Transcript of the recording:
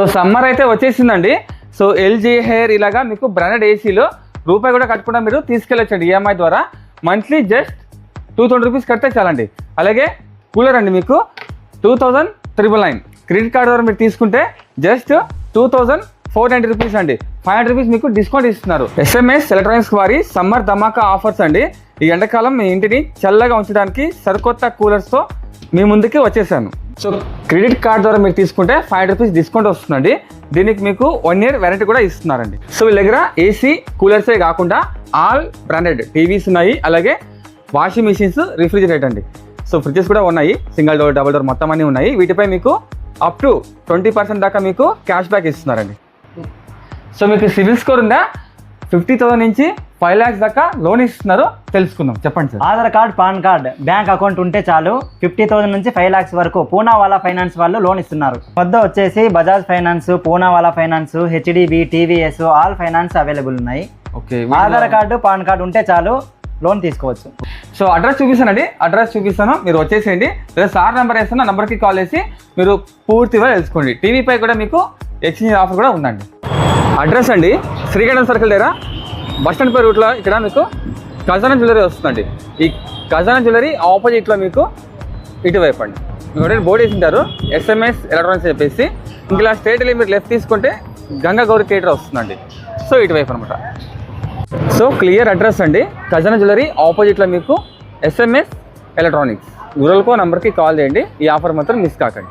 So summer అయితే వచ్చేసిందండి. So LG hair ఇలాగా మీకు బ్రాండెడ్ ఏసీలో రూపాయి కూడా కట్టకుండా మీరు తీసుకెళ్ళొచ్చండి ఈఎంఐ ద్వారా. మంత్లీ జస్ట్ 220 రూపీస్ కడితే చాలండి. అలాగే కూలర్ అండి మీకు 2,999. క్రెడిట్ కార్డు ద్వారా మీరు తీసుకుంటే జస్ట్ 2,490 రూపీస్ అండి. 500 రూపీస్ మీకు డిస్కౌంట్ ఇస్తున్నారు. SMS ఎలక్ట్రానిక్స్ వారి సమ్మర్ ధమాకా ఆఫర్స్ అండి. ఈ ఎండాకాలం మీ ఇంటిని చల్లగా ఉంచడానికి సరికొత్త కూలర్స్తో మీ ముందుకి వచ్చేసాను. సో క్రెడిట్ కార్డ్ ద్వారా మీరు తీసుకుంటే 500 రూపీస్ డిస్కౌంట్ వస్తుందండి. దీనికి మీకు 1 year వారంటీ కూడా ఇస్తున్నారండి. సో వీళ్ళ దగ్గర ఏసీ కూలర్సే కాకుండా ఆల్ బ్రాండెడ్ టీవీస్ ఉన్నాయి, అలాగే వాషింగ్ మిషన్స్, రిఫ్రిజిరేటర్ అండి. సో ఫ్రిడ్జెస్ కూడా ఉన్నాయి, సింగిల్ డోర్, డబుల్ డోర్ మొత్తం అన్నీ ఉన్నాయి. వీటిపై మీకు అప్ టు 20% దాకా మీకు క్యాష్ బ్యాక్ ఇస్తున్నారండి. సో మీకు సివిల్ స్కోర్ ఉందా? 50,000 నుంచి 5 lakhs దాకా లోన్ ఇస్తున్నారు. తెలుసుకుందాం, చెప్పండి sir. Aadhaar card, pan card, bank account ఉంటే చాలు 50,000 నుంచి 5 lakhs వరకు పూనావాలా ఫైనాన్స్ వాళ్ళు లోన్ ఇస్తున్నారు. వద్ద వచ్చేసి Bajaj finance, Poonawalla finance, HDB, TVS all finance available ఉన్నాయి. Okay, Aadhaar card, PAN card ఉంటే చాలు లోన్ తీసుకోవచ్చు. సో అడ్రస్ చూపిస్తానండి, అడ్రస్ చూపిస్తాను, మీరు వచ్చేసేయండి. లేదా సార్ నెంబర్ వేస్తాను, నెంబర్కి కాల్ చేసి మీరు పూర్తిగా తెలుసుకోండి. టీవీపై కూడా మీకు ఎక్స్చేంజ్ ఆఫర్ కూడా ఉందండి. అడ్రస్ అండి శ్రీగణం సర్కిల్ దగ్గర బస్ స్టాండ్ పై రూట్లో ఇక్కడ మీకు ఖజానా జ్యువెలరీ వస్తుందండి. ఈ ఖజానా జ్యువెలరీ ఆపోజిట్లో మీకు ఇటువైపు అండి. మీరు బోర్డు వేసింటారు SMS ఎలక్ట్రానిక్స్ చెప్పేసి. ఇంక ఇలా స్ట్రైట్ వెళ్ళి మీరు లెఫ్ట్ తీసుకుంటే గంగా గౌరి థియేటర్ వస్తుందండి. సో ఇటువైపు అనమాట. సో క్లియర్ అడ్రస్ అండి, ఖజానా జ్యువెలరీ ఆపోజిట్లో మీకు SMS ఎలక్ట్రానిక్స్. గురల్కో నెంబర్కి కాల్ చేయండి. ఈ ఆఫర్ మాత్రం మిస్ కాకండి.